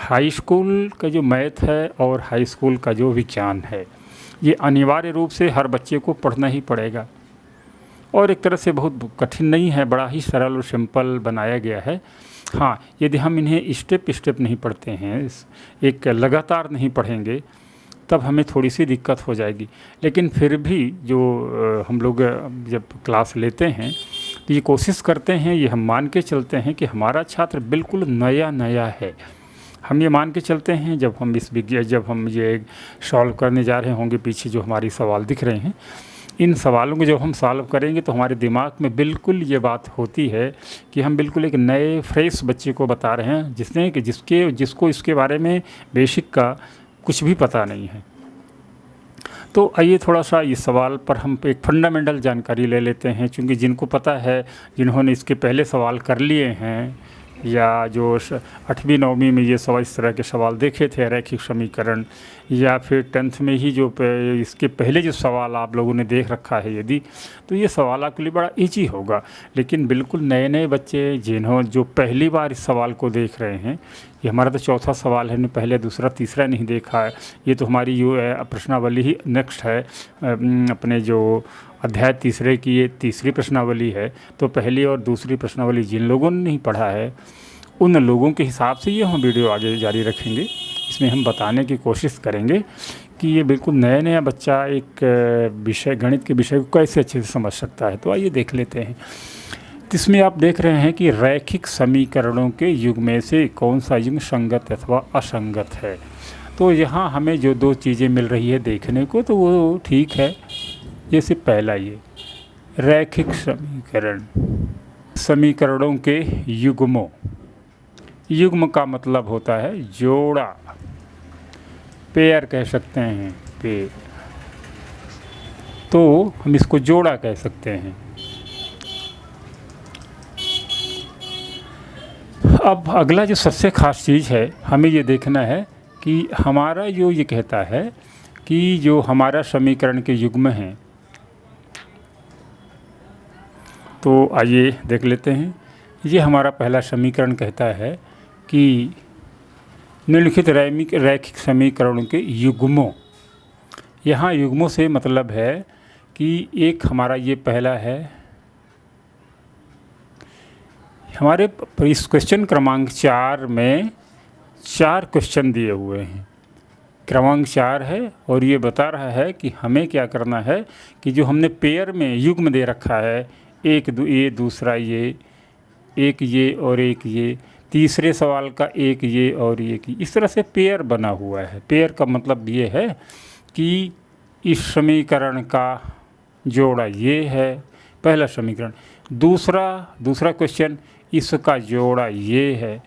High school का जो math है और हाई स्कूल का जो विज्ञान है, ये अनिवार्य रूप से हर बच्चे को पढ़ना ही पड़ेगा। और एक तरह से बहुत कठिन नहीं है, बड़ा ही सरल और सिंपल बनाया गया है। हाँ, यदि हम इन्हें स्टेप स्टेप नहीं पढ़ते हैं, एक लगातार नहीं पढ़ेंगे, तब हमें थोड़ी सी दिक्कत हो जाएगी। लेकिन फिर भी जो हम लोग जब क्लास लेते हैं तो ये कोशिश करते हैं, ये हम मान के चलते हैं कि हमारा छात्र बिल्कुल नया नया है। हम ये मान के चलते हैं जब हम ये सॉल्व करने जा रहे होंगे, पीछे जो हमारी सवाल दिख रहे हैं, इन सवालों को जब हम सॉल्व करेंगे तो हमारे दिमाग में बिल्कुल ये बात होती है कि हम बिल्कुल एक नए फ्रेश बच्चे को बता रहे हैं, जिसको इसके बारे में बेसिक का कुछ भी पता नहीं है। तो आइए थोड़ा सा इस सवाल पर हम एक फंडामेंटल जानकारी ले लेते हैं, क्योंकि जिनको पता है, जिन्होंने इसके पहले सवाल कर लिए हैं या जो 8वीं 9वीं में ये इस तरह के सवाल देखे थे, रैखिक समीकरण, या फिर 10th में ही जो इसके पहले जो सवाल आप लोगों ने देख रखा है यदि, तो ये सवाल आपके लिए बड़ा ईजी होगा। लेकिन बिल्कुल नए नए बच्चे जो पहली बार इस सवाल को देख रहे हैं, ये हमारा तो चौथा सवाल है, पहले दूसरा तीसरा नहीं देखा है, ये तो हमारी प्रश्नावली ही नेक्स्ट है, अपने जो अध्याय तीसरे की ये तीसरी प्रश्नावली है। तो पहली और दूसरी प्रश्नावली जिन लोगों ने नहीं पढ़ा है, उन लोगों के हिसाब से ये हम वीडियो आगे जारी रखेंगे। इसमें हम बताने की कोशिश करेंगे कि ये बिल्कुल नया नया बच्चा एक विषय, गणित के विषय को कैसे अच्छे से समझ सकता है। तो आइए देख लेते हैं। इसमें आप देख रहे हैं कि रैखिक समीकरणों के युग में से कौन सा युग संगत अथवा असंगत है। तो यहाँ हमें जो दो चीज़ें मिल रही है देखने को, तो वो ठीक है। जैसे पहला, ये रैखिक समीकरणों के युग्मों, युग्म का मतलब होता है जोड़ा, पेयर कह सकते हैं, पेयर। तो हम इसको जोड़ा कह सकते हैं। अब अगला जो सबसे ख़ास चीज़ है, हमें ये देखना है कि हमारा जो ये कहता है कि जो हमारा समीकरण के युग्म हैं, तो आइए देख लेते हैं। ये हमारा पहला समीकरण कहता है कि निम्नलिखित रैखिक समीकरणों के युग्मों। यहाँ युग्मों से मतलब है कि एक हमारा ये पहला है, हमारे इस क्वेश्चन क्रमांक 4 में 4 क्वेश्चन दिए हुए हैं। क्रमांक 4 है और ये बता रहा है कि हमें क्या करना है कि जो हमने पेयर में युग्म दे रखा है, ये दूसरा ये, एक ये और एक ये, तीसरे सवाल का एक ये और एक ये, इस तरह से पेयर बना हुआ है। पेयर का मतलब ये है कि इस समीकरण का जोड़ा ये है, पहला समीकरण। दूसरा क्वेश्चन, इसका जोड़ा ये है।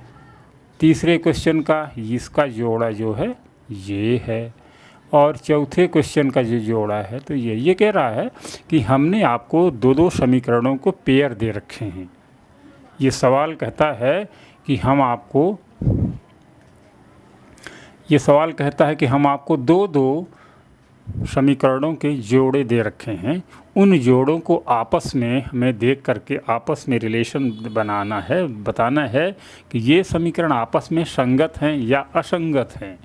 तीसरे क्वेश्चन का इसका जोड़ा जो है ये है। और चौथे क्वेश्चन का जो जोड़ा है, तो ये कह रहा है कि हमने आपको दो समीकरणों को पेयर दे रखे हैं। ये सवाल कहता है कि हम आपको दो समीकरणों के जोड़े दे रखे हैं। उन जोड़ों को आपस में हमें देख करके आपस में रिलेशन बनाना है, बताना है कि ये समीकरण आपस में संगत हैं या असंगत हैं,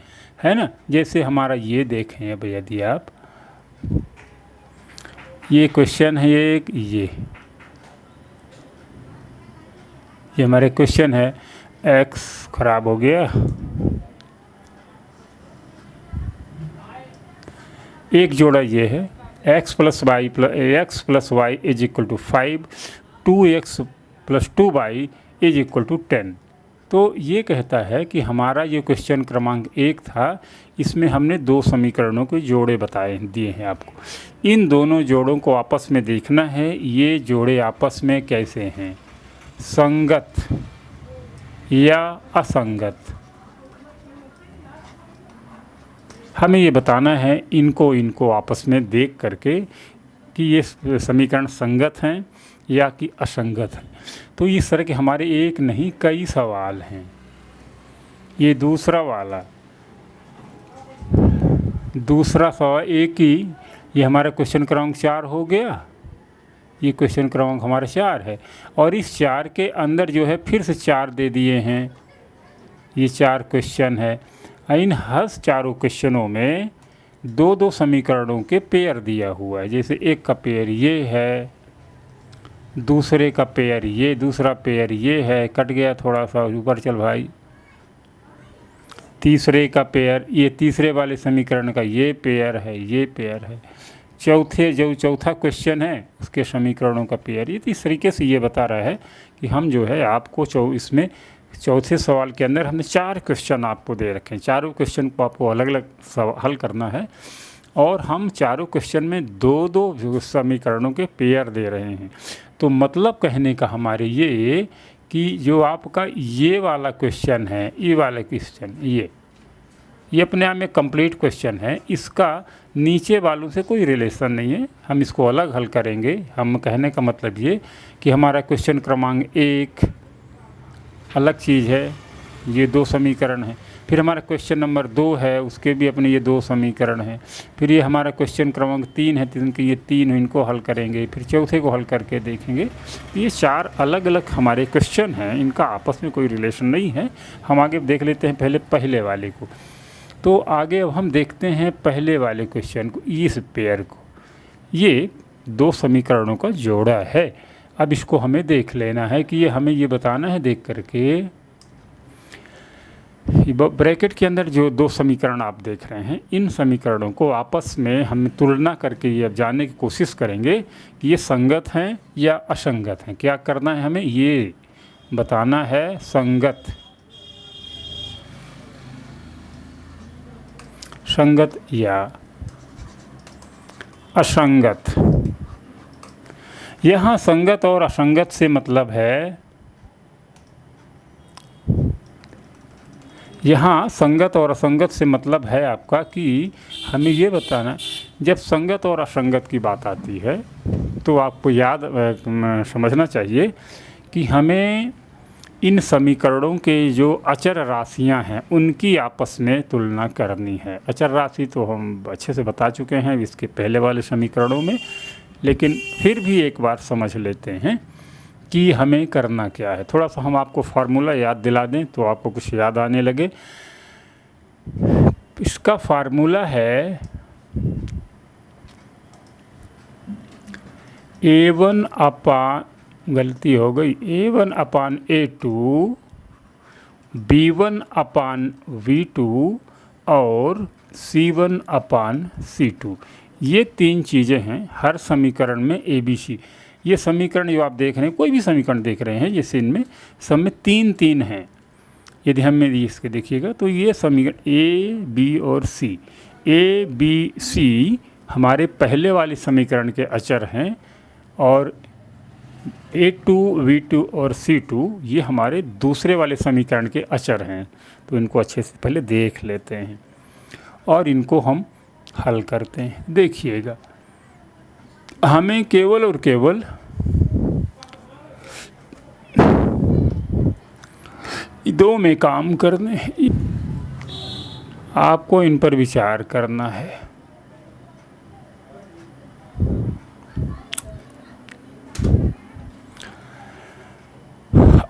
है ना। जैसे हमारा ये देखें, अब यदि आप ये क्वेश्चन है, ये हमारे क्वेश्चन है, x खराब हो गया, एक जोड़ा ये है, x plus Y is equal to 5, 2x plus 2y is equal to 10। तो ये कहता है कि हमारा ये क्वेश्चन क्रमांक 1 था, इसमें हमने दो समीकरणों के जोड़े दिए हैं आपको। इन दोनों जोड़ों को आपस में देखना है, ये जोड़े आपस में कैसे हैं, संगत या असंगत। हमें ये बताना है इनको आपस में देख करके कि ये समीकरण संगत हैं या कि असंगत हैं। तो इस तरह के हमारे एक नहीं कई सवाल हैं। ये दूसरा सवाल एक ही, ये हमारा क्वेश्चन क्रमांक 4 हो गया। ये क्वेश्चन क्रमांक हमारा 4 है और इस 4 के अंदर जो है फिर से 4 दे दिए हैं। ये 4 क्वेश्चन है। इन हर चारों क्वेश्चनों में 2-2 समीकरणों के पेयर दिया हुआ है। जैसे एक का पेयर ये है, दूसरे का पेयर ये, दूसरा पेयर ये है, कट गया थोड़ा सा, ऊपर चल भाई। तीसरे का पेयर, ये तीसरे वाले समीकरण का ये पेयर है, ये पेयर है। चौथा क्वेश्चन है उसके समीकरणों का पेयर। ये इस तरीके से ये बता रहा है कि हम जो है आपको इसमें चौथे सवाल के अंदर हमने 4 क्वेश्चन आपको दे रखे हैं। चारों क्वेश्चन को आपको अलग अलग हल करना है और हम चारों क्वेश्चन में 2-2 समीकरणों के पेयर दे रहे हैं। तो मतलब कहने का हमारे ये कि जो आपका ये वाला क्वेश्चन है, ये वाला क्वेश्चन, ये अपने आप में कंप्लीट क्वेश्चन है। इसका नीचे वालों से कोई रिलेशन नहीं है, हम इसको अलग हल करेंगे। हम कहने का मतलब ये कि हमारा क्वेश्चन क्रमांक 1 अलग चीज़ है, ये 2 समीकरण है। फिर हमारा क्वेश्चन नंबर 2 है, उसके भी अपने ये 2 समीकरण हैं। फिर ये हमारा क्वेश्चन क्रमांक 3 है, जिनके ये 3 इनको हल करेंगे। फिर चौथे को हल करके देखेंगे। ये 4 अलग अलग हमारे क्वेश्चन हैं, इनका आपस में कोई रिलेशन नहीं है। हम आगे देख लेते हैं पहले वाले को। तो आगे अब हम देखते हैं पहले वाले क्वेश्चन को, इस पेयर को। ये 2 समीकरणों का जोड़ा है। अब इसको हमें देख लेना है कि ये हमें ये बताना है देख करके, ब्रैकेट के अंदर जो 2 समीकरण आप देख रहे हैं, इन समीकरणों को आपस में हम तुलना करके ये अब जानने की कोशिश करेंगे कि ये संगत हैं या असंगत हैं। क्या करना है हमें, ये बताना है संगत या असंगत। यहाँ संगत और असंगत से मतलब है, यहाँ संगत और असंगत से मतलब है आपका कि हमें ये बताना, जब संगत और असंगत की बात आती है तो आपको समझना चाहिए कि हमें इन समीकरणों के जो अचर राशियां हैं उनकी आपस में तुलना करनी है। अचर राशि तो हम अच्छे से बता चुके हैं इसके पहले वाले समीकरणों में, लेकिन फिर भी एक बार समझ लेते हैं कि हमें करना क्या है। थोड़ा सा हम आपको फार्मूला याद दिला दें तो आपको कुछ याद आने लगे। इसका फार्मूला है A1 अपान, गलती हो गई, A1 अपान A2, B1 अपान V2 और C1 अपान C2। ये 3 चीज़ें हैं हर समीकरण में ABC। ये समीकरण जो आप देख रहे हैं, कोई भी समीकरण देख रहे हैं, जैसे इनमें सब में 3-3 हैं। यदि हम इसके देखिएगा तो ये समीकरण A, B और C, A, B, C हमारे पहले वाले समीकरण के अचर हैं और A2, V2 और C2 ये हमारे दूसरे वाले समीकरण के अचर हैं। तो इनको अच्छे से पहले देख लेते हैं और इनको हम हल करते हैं। देखिएगा, हमें केवल और केवल दो में काम करने हैं, आपको इन पर विचार करना है।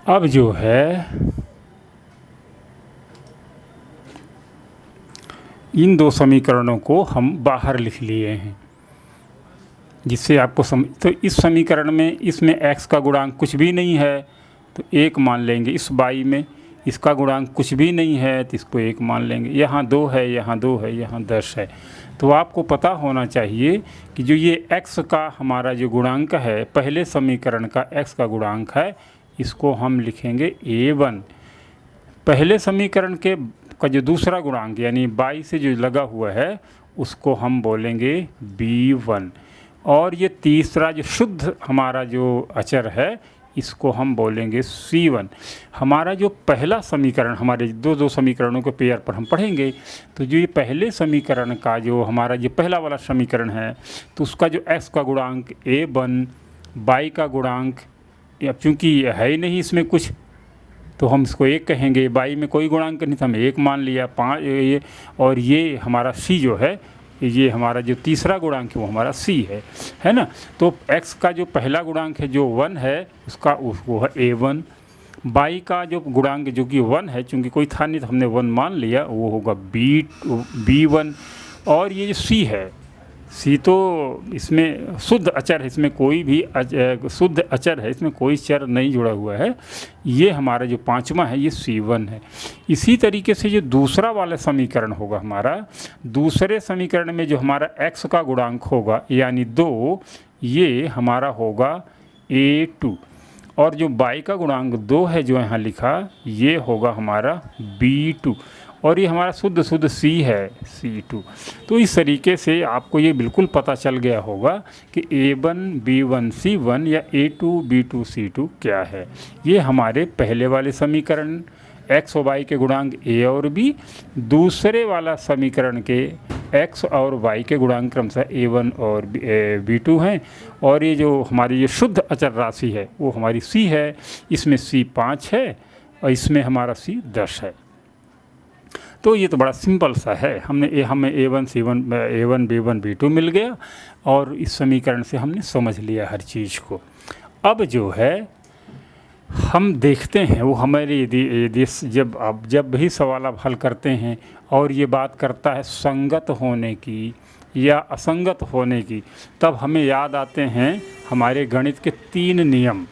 अब जो है इन 2 समीकरणों को हम बाहर लिख लिए हैं, जिससे आपको तो इस समीकरण में इसमें x का गुणांक कुछ भी नहीं है तो 1 मान लेंगे। इस y में इसका गुणांक कुछ भी नहीं है तो इसको 1 मान लेंगे। यहाँ 2 है, यहाँ 2 है, यहाँ 10 है। तो आपको पता होना चाहिए कि जो ये x का हमारा जो गुणांक है, पहले समीकरण का x का गुणांक है, इसको हम लिखेंगे A1। पहले समीकरण का जो दूसरा गुणांक यानी y से जो लगा हुआ है उसको हम बोलेंगे B1। और ये तीसरा जो शुद्ध हमारा जो अचर है इसको हम बोलेंगे C1। हमारा जो पहला समीकरण, हमारे 2 समीकरणों के पेयर पर हम पढ़ेंगे, तो जो ये पहले समीकरण का जो हमारा जो पहला वाला समीकरण है तो उसका जो x का गुणांक A1, y का गुणांक, अब चूँकि है ही नहीं इसमें कुछ तो हम इसको 1 कहेंगे। y में कोई गुणांक नहीं था, हम 1 मान लिया। 5 ये, और ये हमारा C जो है, ये हमारा जो तीसरा गुणांक है वो हमारा C है ना। तो x का जो पहला गुणांक है जो 1 है उसका वो है A1, बाई का जो गुणांक जो कि 1 है, चूँकि कोई था नहीं तो हमने 1 मान लिया, वो होगा B1। और ये जो C है, C तो इसमें शुद्ध अचर है, इसमें कोई भी शुद्ध अचर है, इसमें कोई चर नहीं जुड़ा हुआ है। ये हमारा जो पांचवा है ये C1 है। इसी तरीके से जो दूसरा वाला समीकरण होगा हमारा, दूसरे समीकरण में जो हमारा x का गुणांक होगा यानी 2, ये हमारा होगा A2। और जो y का गुणांक 2 है जो यहाँ लिखा, ये होगा हमारा B2। और ये हमारा शुद्ध C है, C2। तो इस तरीके से आपको ये बिल्कुल पता चल गया होगा कि A1 B1 C1 या A2 B2 C2 क्या है। ये हमारे पहले वाले समीकरण x और y के गुणांक a और b, दूसरे वाला समीकरण के x और y के गुणांक क्रमशः a1 और b2 हैं। और ये जो हमारी ये शुद्ध अचर राशि है वो हमारी c है, इसमें c 5 है और इसमें हमारा c 10 है। तो ये तो बड़ा सिंपल सा है, हमें A1 C1 A1 B1 B2 मिल गया और इस समीकरण से हमने समझ लिया हर चीज़ को। अब जो है हम देखते हैं वो हमारे यदि जब भी सवाल आप हल करते हैं और ये बात करता है संगत होने की या असंगत होने की, तब हमें याद आते हैं हमारे गणित के 3 नियम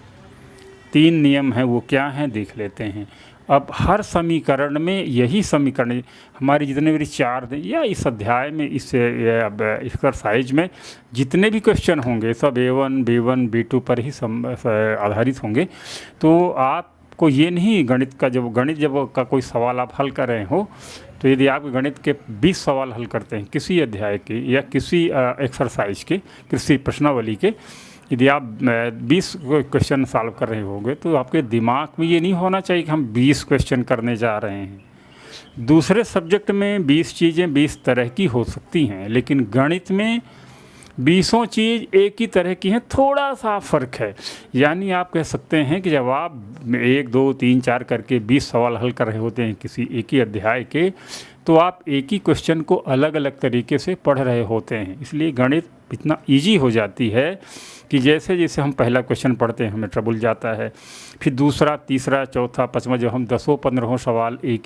हैं। वो क्या हैं देख लेते हैं। अब हर समीकरण में यही समीकरण हमारे जितने भी 4 या इस अध्याय में इस एक्सरसाइज में जितने भी क्वेश्चन होंगे सब A1 B1 B2 पर ही आधारित होंगे। तो आपको ये नहीं गणित जब का कोई सवाल आप हल कर रहे हो, तो यदि आप गणित के 20 सवाल हल करते हैं किसी अध्याय के या किसी एक्सरसाइज के, किसी प्रश्नावली के, यदि आप 20 क्वेश्चन सॉल्व कर रहे होंगे तो आपके दिमाग में ये नहीं होना चाहिए कि हम 20 क्वेश्चन करने जा रहे हैं। दूसरे सब्जेक्ट में 20 चीज़ें 20 तरह की हो सकती हैं, लेकिन गणित में 20 चीज़ एक ही तरह की हैं, थोड़ा सा फ़र्क है। यानी आप कह सकते हैं कि जब आप 1 2 3 4 करके 20 सवाल हल कर रहे होते हैं किसी एक ही अध्याय के, तो आप एक ही क्वेश्चन को अलग अलग तरीके से पढ़ रहे होते हैं। इसलिए गणित इतना इजी हो जाती है कि जैसे जैसे हम पहला क्वेश्चन पढ़ते हैं हमें ट्रबल जाता है, फिर दूसरा, तीसरा, चौथा, पाँचवा जब हम 10-15 सवाल एक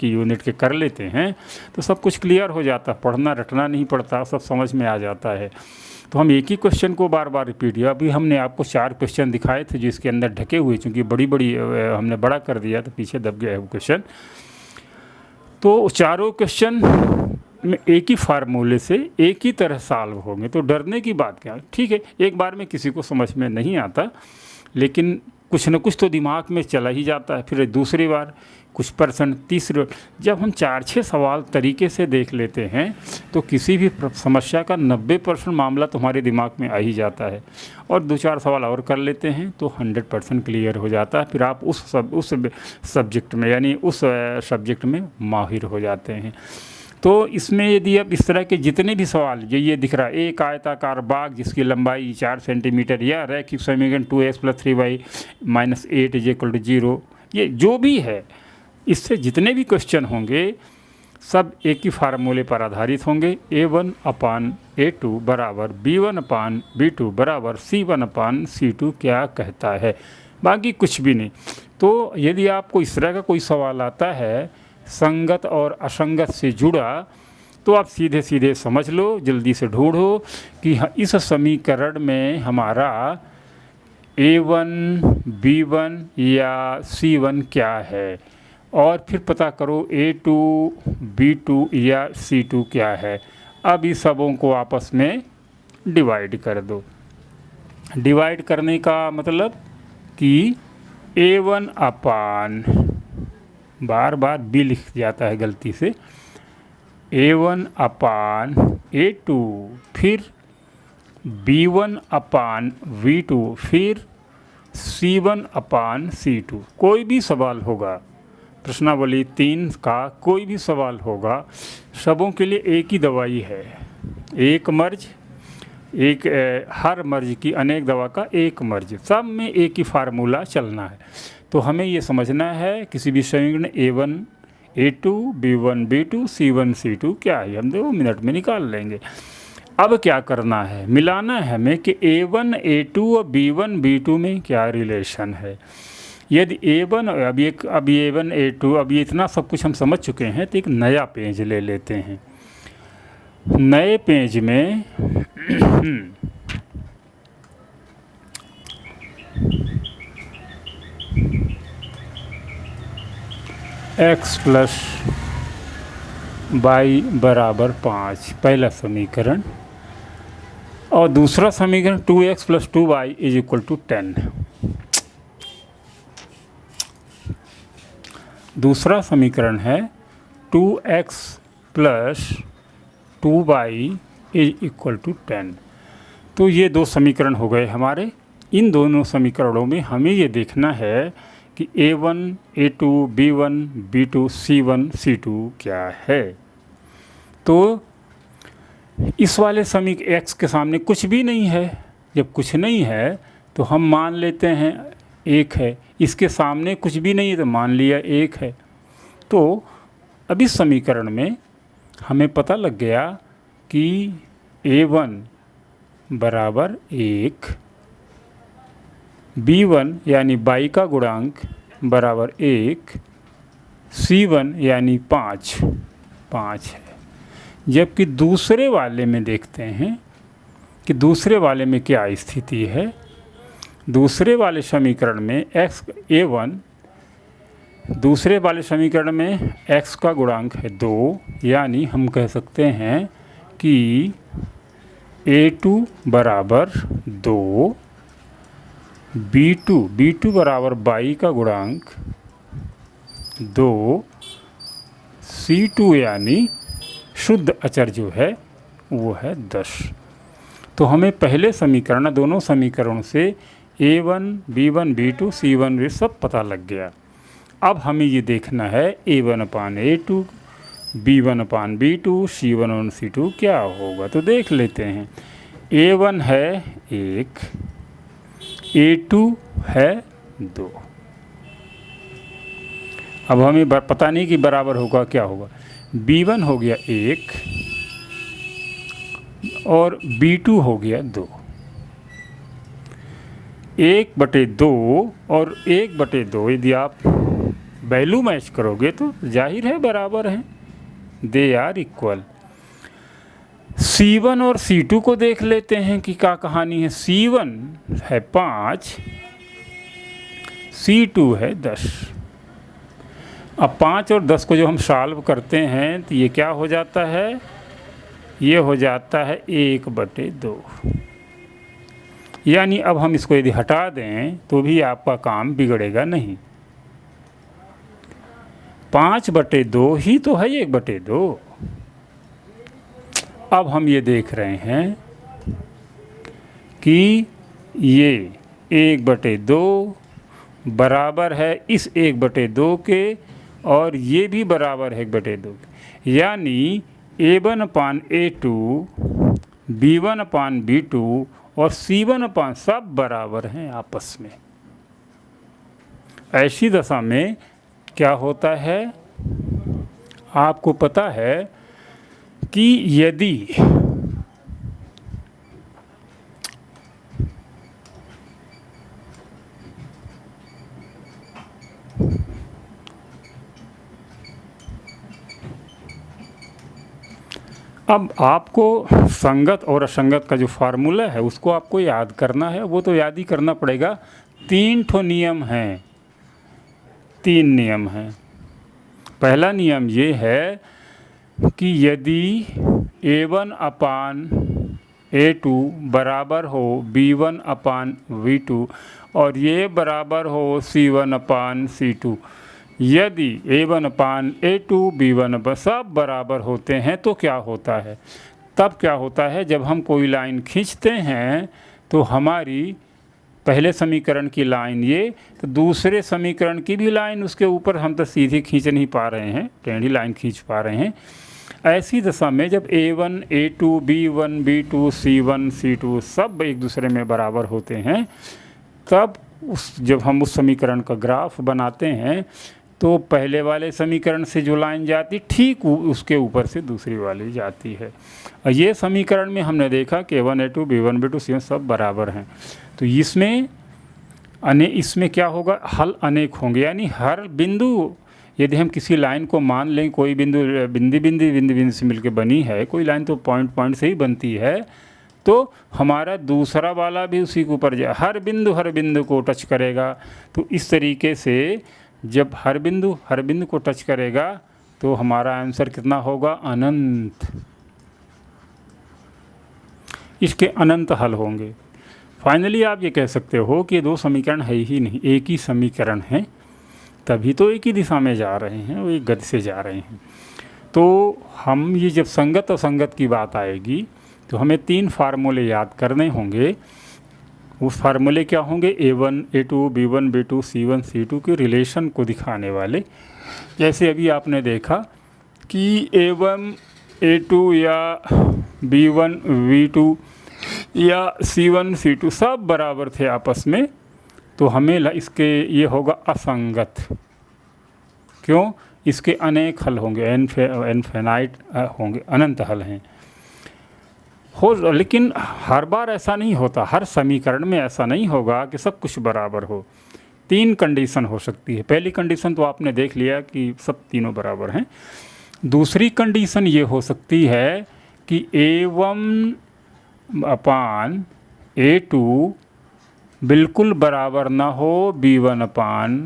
ही यूनिट के कर लेते हैं तो सब कुछ क्लियर हो जाता, पढ़ना रटना नहीं पड़ता, सब समझ में आ जाता है। तो हम एक ही क्वेश्चन को बार बार रिपीट किया। अभी हमने आपको 4 क्वेश्चन दिखाए थे जिसके अंदर ढके हुए, चूँकि बड़ी हमने बड़ा कर दिया तो पीछे दब गया है वो क्वेश्चन। तो चारों क्वेश्चन में एक ही फार्मूले से एक ही तरह सॉल्व होंगे, तो डरने की बात क्या है। ठीक है, एक बार में किसी को समझ में नहीं आता, लेकिन कुछ न कुछ तो दिमाग में चला ही जाता है। फिर दूसरी बार कुछ %, तीसरी बार जब हम 4-6 सवाल तरीके से देख लेते हैं तो किसी भी समस्या का 90% मामला तुम्हारे दिमाग में आ ही जाता है। और 2-4 सवाल और कर लेते हैं तो 100% क्लियर हो जाता है। फिर आप उस सब्जेक्ट में यानी उस सब्जेक्ट में माहिर हो जाते हैं। तो इसमें यदि आप इस तरह के जितने भी सवाल ये दिख रहा है, एक आयताकार बाग जिसकी लंबाई 4 सेंटीमीटर या रैखिक समीकरण 2x + 3y - 8 = 0, ये जो भी है, इससे जितने भी क्वेश्चन होंगे सब एक ही फार्मूले पर आधारित होंगे। A1/A2 बराबर B1/B2 बराबर C1/C2 क्या कहता है, बाकी कुछ भी नहीं। तो यदि आपको इस तरह का कोई सवाल आता है संगत और असंगत से जुड़ा, तो आप सीधे सीधे समझ लो, जल्दी से ढूंढो कि इस समीकरण में हमारा A1 B1 या C1 क्या है, और फिर पता करो A2 B2 या C2 क्या है। अब इस सबों को आपस में डिवाइड कर दो। डिवाइड करने का मतलब कि A1 बार B लिख जाता है गलती से, A1/A2, फिर B1/V2, फिर C1/C2। कोई भी सवाल होगा, प्रश्नावली 3 का कोई भी सवाल होगा, सबों के लिए एक ही दवाई है, एक मर्ज, हर मर्ज की अनेक दवा का एक मर्ज, सब में एक ही फार्मूला चलना है। तो हमें ये समझना है किसी भी समीकरण A1 A2 B1 B2 C1 C2 क्या है, हम 2 मिनट में निकाल लेंगे। अब क्या करना है, मिलाना है हमें कि A1 A2 और B1 B2 में क्या रिलेशन है। यदि A1 अब A1 A2 अब ये इतना सब कुछ हम समझ चुके हैं, तो एक नया पेज ले लेते हैं। नए पेज में x प्लस वाई बराबर 5 पहला समीकरण, और दूसरा समीकरण 2x plus 2y is equal to 10। दूसरा समीकरण है 2x plus 2y is equal to 10। तो ये दो समीकरण हो गए हमारे। इन दोनों समीकरणों में हमें ये देखना है कि A1, A2, B1, B2, C1, C2 क्या है। तो इस वाले समीकरण x के सामने कुछ भी नहीं है। जब कुछ नहीं है तो हम मान लेते हैं 1 है। इसके सामने कुछ भी नहीं है तो मान लिया 1 है। तो अब इस समीकरण में हमें पता लग गया कि A1 बराबर 1, B1 यानी बाई का गुणांक बराबर 1, C1 यानी 5 है। जबकि दूसरे वाले में देखते हैं कि दूसरे वाले में क्या स्थिति है। दूसरे वाले समीकरण में A1 दूसरे वाले समीकरण में x का गुणांक है 2, यानी हम कह सकते हैं कि A2 बराबर 2, B2 बराबर बाई का गुणांक 2, C2 यानी शुद्ध अचर जो है वो है 10। तो हमें पहले समीकरण, दोनों समीकरणों से A1, B1, B2, C1 ये सब पता लग गया। अब हमें ये देखना है A1 अपान A2, B1 अपान B2, C1 और C2 क्या होगा। तो देख लेते हैं। A1 है 1, A2 है 2। अब हमें पता नहीं कि बराबर होगा क्या होगा। B1 हो गया 1 और B2 हो गया 2। 1/2 और 1/2 यदि आप वैल्यू मैच करोगे तो जाहिर है बराबर हैं, दे आर इक्वल। C1 और C2 को देख लेते हैं कि क्या कहानी है। C1 है 5, C2 है 10। अब 5 और 10 को जो हम सॉल्व करते हैं तो ये क्या हो जाता है, ये हो जाता है 1/2। यानी अब हम इसको यदि हटा दें तो भी आपका काम बिगड़ेगा नहीं। 5/2 ही तो है 1/2। अब हम ये देख रहे हैं कि ये 1/2 बराबर है इस 1/2 के, और ये भी बराबर है 1/2 के। यानी A1 अपान A2, B1 अपान B2 और C1 अपान सब बराबर हैं आपस में। ऐसी दशा में क्या होता है, आपको पता है कि यदि अब आपको संगत और असंगत का जो फार्मूला है उसको आपको याद करना है। वो तो याद ही करना पड़ेगा। 3 नियम हैं, 3 नियम हैं। पहला नियम ये है कि यदि A1 अपान A2 बराबर हो B1 अपान V2 और ये बराबर हो C1 अपान C2, यदि A1 अपान A2, B1 अपान सब बराबर होते हैं तो क्या होता है, तब क्या होता है जब हम कोई लाइन खींचते हैं तो हमारी पहले समीकरण की लाइन ये, तो दूसरे समीकरण की भी लाइन उसके ऊपर हम तो सीधे खींच नहीं पा रहे हैं, टेढ़ी लाइन खींच पा रहे हैं। ऐसी दशा में जब A1, A2, B1, B2, C1, C2 सब एक दूसरे में बराबर होते हैं, तब जब हम उस समीकरण का ग्राफ बनाते हैं तो पहले वाले समीकरण से जो लाइन जाती ठीक उसके ऊपर से दूसरी वाली जाती है। और ये समीकरण में हमने देखा कि A1, A2, B1, B2, C1 सब बराबर हैं। तो इसमें इसमें क्या होगा, हल अनेक होंगे, यानी हर बिंदु, यदि हम किसी लाइन को मान लें, कोई बिंदु बिंदु से मिलकर बनी है, कोई लाइन तो पॉइंट से ही बनती है, तो हमारा दूसरा वाला भी उसी के ऊपर जाए, हर बिंदु को टच करेगा। तो इस तरीके से जब हर बिंदु को टच करेगा तो हमारा आंसर कितना होगा, अनंत। इसके अनंत हल होंगे। फाइनली आप ये कह सकते हो कि दो समीकरण है ही नहीं, एक ही समीकरण है, तभी तो एक ही दिशा में जा रहे हैं, वो एक गति से जा रहे हैं। तो हम ये जब संगत और संगत की बात आएगी तो हमें 3 फार्मूले याद करने होंगे। उस फार्मूले क्या होंगे, A1 A2 B1 B2 C1 C2 के रिलेशन को दिखाने वाले। जैसे अभी आपने देखा कि A1 A2 या B1 B2 या C1 C2 सब बराबर थे आपस में, तो हमें इसके ये होगा असंगत। क्यों, इसके अनेक हल होंगे, इनफिनाइट होंगे, अनंत हल हैं। लेकिन हर बार ऐसा नहीं होता, हर समीकरण में ऐसा नहीं होगा कि सब कुछ बराबर हो। 3 कंडीशन हो सकती है। पहली कंडीशन तो आपने देख लिया कि सब तीनों बराबर हैं। दूसरी कंडीशन ये हो सकती है कि A1 अपान A2 बिल्कुल बराबर ना हो B1 अपान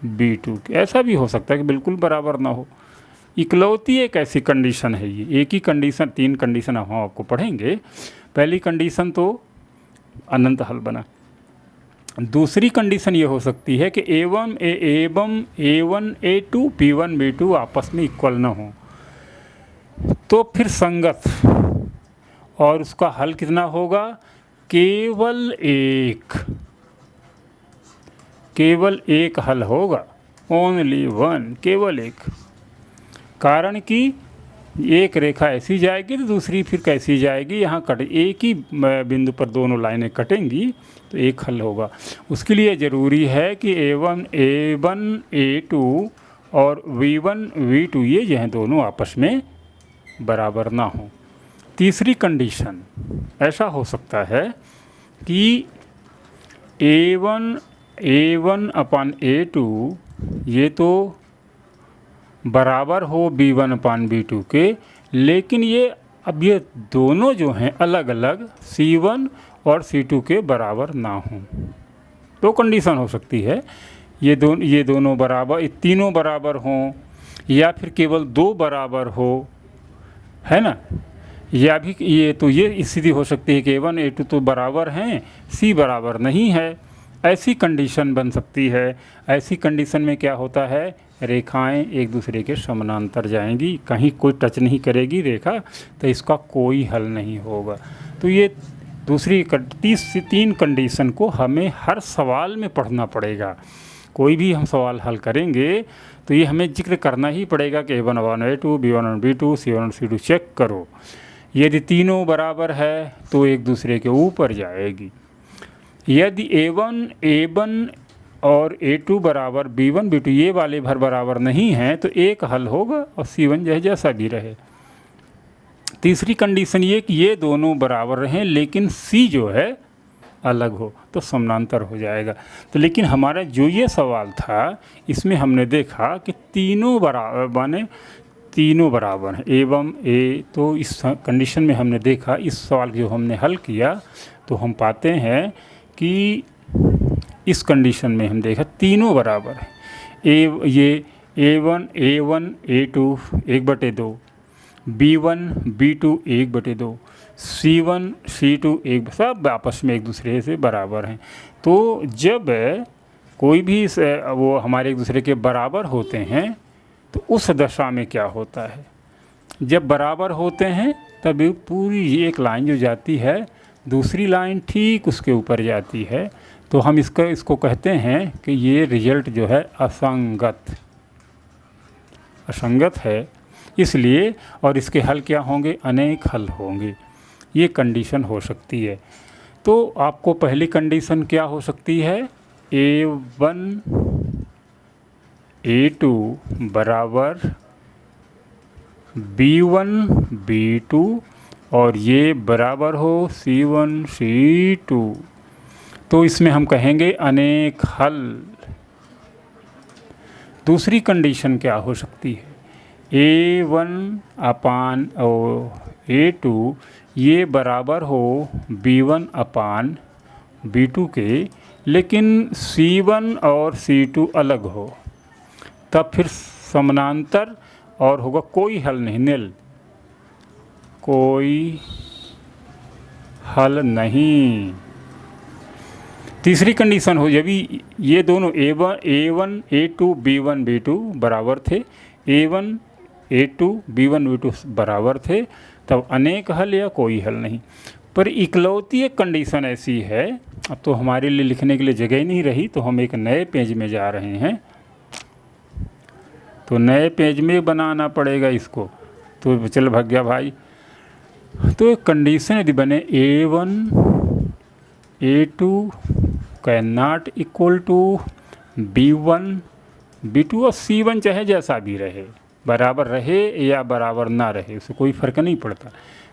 B2। ऐसा भी हो सकता है कि बिल्कुल बराबर ना हो। इकलौती एक ऐसी कंडीशन है ये, एक ही कंडीशन, 3 कंडीशन हम आपको पढ़ेंगे। पहली कंडीशन तो अनंत हल बना। दूसरी कंडीशन ये हो सकती है कि A1 A2 B1 B2 आपस में इक्वल ना हो, तो फिर संगत, और उसका हल कितना होगा, केवल एक हल होगा, ओनली वन, केवल एक। कारण कि एक रेखा ऐसी जाएगी तो दूसरी फिर कैसी जाएगी, यहाँ कट, एक ही बिंदु पर दोनों लाइनें कटेंगी तो एक हल होगा। उसके लिए ज़रूरी है कि A1 A2 और V1 V2 ये जो हैं दोनों आपस में बराबर ना हो। तीसरी कंडीशन ऐसा हो सकता है कि A1 अपान A2 ये तो बराबर हो B1 अपान B2 के, लेकिन ये दोनों जो हैं अलग अलग C1 और C2 के बराबर ना हों। तो कंडीशन हो सकती है, ये दोनों बराबर, ये तीनों बराबर हों, या फिर केवल 2 बराबर हो, है ना। या भी ये स्थिति हो सकती है कि A1 A2 तो बराबर हैं, C बराबर नहीं है, ऐसी कंडीशन बन सकती है। ऐसी कंडीशन में क्या होता है, रेखाएं एक दूसरे के समानांतर जाएंगी, कहीं कोई टच नहीं करेगी रेखा, तो इसका कोई हल नहीं होगा। तो ये दूसरी 3 कंडीशन को हमें हर सवाल में पढ़ना पड़ेगा। कोई भी हम सवाल हल करेंगे तो ये हमें जिक्र करना ही पड़ेगा कि A1 अपान A2 B1 B2 C1 C2 check करो। यदि तीनों बराबर है तो एक दूसरे के ऊपर जाएगी। यदि A1 और A2 बराबर B1 B2 ये वाले भर बराबर नहीं हैं तो एक हल होगा और C1 जैसा भी रहे। तीसरी कंडीशन ये कि ये दोनों बराबर रहें लेकिन C जो है अलग हो, तो समानांतर हो जाएगा। तो लेकिन हमारा जो ये सवाल था इसमें हमने देखा कि तीनों बराबर हैं एवं ए, तो इस कंडीशन में हमने देखा, इस सवाल जो हमने हल किया तो हम पाते हैं कि इस कंडीशन में हम देखा तीनों बराबर हैं। ये A1 A2 1/2, B1 B2 1/2, C1 C2 सब आपस में एक दूसरे से बराबर हैं। तो जब कोई भी वो हमारे एक दूसरे के बराबर होते हैं तो उस दशा में क्या होता है, जब बराबर होते हैं तब पूरी एक लाइन जो जाती है दूसरी लाइन ठीक उसके ऊपर जाती है, तो हम इसको कहते हैं कि ये रिजल्ट जो है असंगत है। इसलिए, और इसके हल क्या होंगे, अनेक हल होंगे। ये कंडीशन हो सकती है। तो आपको पहली कंडीशन क्या हो सकती है, A1 A2 बराबर B1 B2 और ये बराबर हो C1 C2। तो इसमें हम कहेंगे अनेक हल। दूसरी कंडीशन क्या हो सकती है, A1/A2 ये बराबर हो B1/B2 के, लेकिन C1 और C2 अलग हो, तब फिर समानांतर और होगा कोई हल नहीं, निल, कोई हल नहीं। तीसरी कंडीशन हो, यदि ये दोनों A1 A2 B1 B2 बराबर थे, A1 A2 B1 B2 बराबर थे, तब अनेक हल या कोई हल नहीं। पर इकलौती एक कंडीशन ऐसी है, अब तो हमारे लिए लिखने के लिए जगह ही नहीं रही, तो हम एक नए पेज में जा रहे हैं, तो नए पेज में बनाना पड़ेगा इसको। तो चल भाग गया भाई। तो एक कंडीशन यदि बने A1 A2 can not equal to B1 B2 और C1 चाहे जैसा भी रहे, बराबर रहे या बराबर ना रहे, उससे कोई फ़र्क नहीं पड़ता।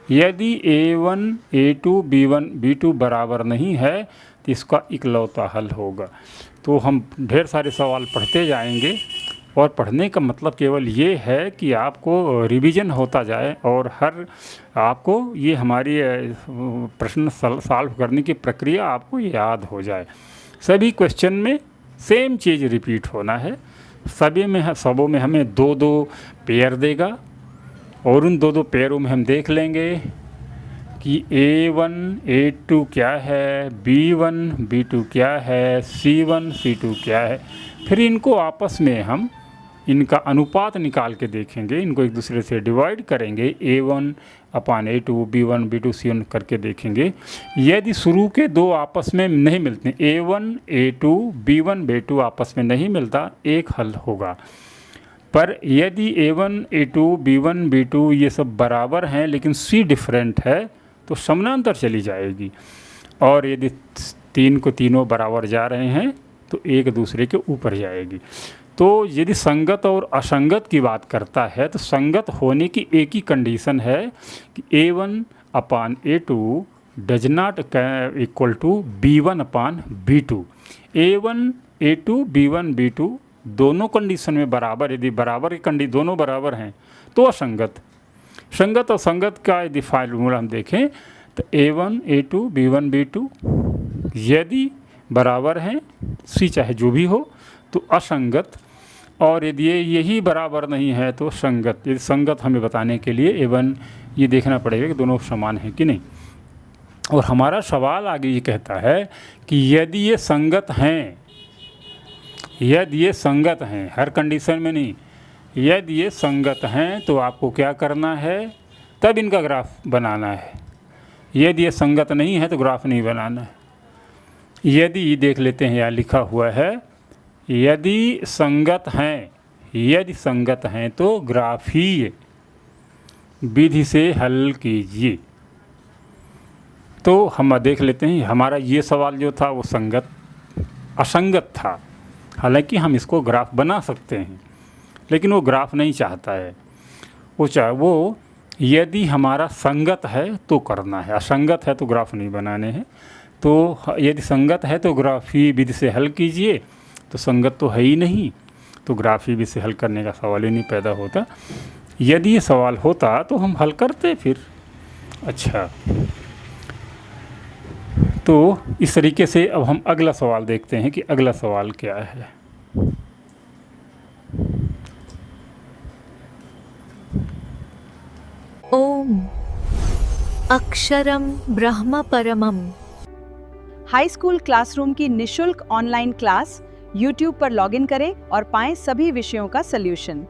यदि A1 A2 B1 B2 बराबर नहीं है तो इसका इकलौता हल होगा। तो हम ढेर सारे सवाल पढ़ते जाएंगे, और पढ़ने का मतलब केवल ये है कि आपको रिवीजन होता जाए और हर आपको ये हमारी प्रश्न सॉल्व करने की प्रक्रिया आपको याद हो जाए। सभी क्वेश्चन में सेम चीज़ रिपीट होना है। सबों में हमें 2-2 पेयर देगा, और उन 2-2 पेयरों में हम देख लेंगे कि A1 A2 क्या है, B1 B2 क्या है, C1 C2 क्या है। फिर इनको आपस में हम इनका अनुपात निकाल के देखेंगे, इनको एक दूसरे से डिवाइड करेंगे, A1/A2 B1 B2 C1 करके देखेंगे। यदि शुरू के दो आपस में नहीं मिलते, A1 A2 B1 B2 आपस में नहीं मिलता, एक हल होगा। पर यदि A1 A2 B1 B2 ये सब बराबर हैं लेकिन C डिफरेंट है, तो समानांतर चली जाएगी। और यदि तीन को तीनों बराबर जा रहे हैं तो एक दूसरे के ऊपर जाएगी। तो यदि संगत और असंगत की बात करता है, तो संगत होने की एक ही कंडीशन है कि A1/A2 does not equal to B1/B2। A1 A2 B1 B2 दोनों कंडीशन में बराबर, यदि बराबर की दोनों बराबर हैं तो असंगत। संगत और संगत का यदि फार्मूला हम देखें तो A1 A2 B1 B2 यदि बराबर हैं, C चाहे जो भी हो, तो असंगत। और यदि यही बराबर नहीं है तो संगत। यदि संगत हमें बताने के लिए A1 ये देखना पड़ेगा कि दोनों समान हैं कि नहीं। और हमारा सवाल आगे ये कहता है कि यदि ये संगत हैं, यदि ये संगत हैं, हर कंडीशन में नहीं, यदि ये संगत हैं तो आपको क्या करना है, तब इनका ग्राफ बनाना है। यदि ये संगत नहीं है तो ग्राफ नहीं बनाना है। यदि देख लेते हैं, यहाँ लिखा हुआ है, यदि संगत हैं, यदि संगत हैं तो ग्राफीय विधि से हल कीजिए। तो हम देख लेते हैं, हमारा ये सवाल जो था वो असंगत था। हालांकि हम इसको ग्राफ बना सकते हैं, लेकिन वो ग्राफ नहीं चाहता है। वो यदि हमारा संगत है तो करना है, असंगत है तो ग्राफ नहीं बनाने हैं। तो यदि संगत है तो ग्राफी विधि से हल कीजिए, तो संगत तो है ही नहीं, तो ग्राफी विधि से हल करने का सवाल ही नहीं पैदा होता। यदि ये सवाल होता तो हम हल करते फिर। अच्छा, तो इस तरीके से अब हम अगला सवाल देखते हैं कि अगला सवाल क्या है। ओम अक्षरम ब्रह्म परमम। हाई स्कूल क्लासरूम की निशुल्क ऑनलाइन क्लास YouTube पर लॉगिन करें और पाएं सभी विषयों का सलूशन।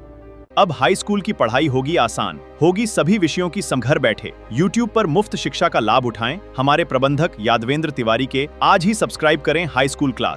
अब हाई स्कूल की पढ़ाई होगी आसान, होगी सभी विषयों की घर बैठे। YouTube पर मुफ्त शिक्षा का लाभ उठाएं। हमारे प्रबंधक यादवेंद्र तिवारी के आज ही सब्सक्राइब करें हाई स्कूल क्लास।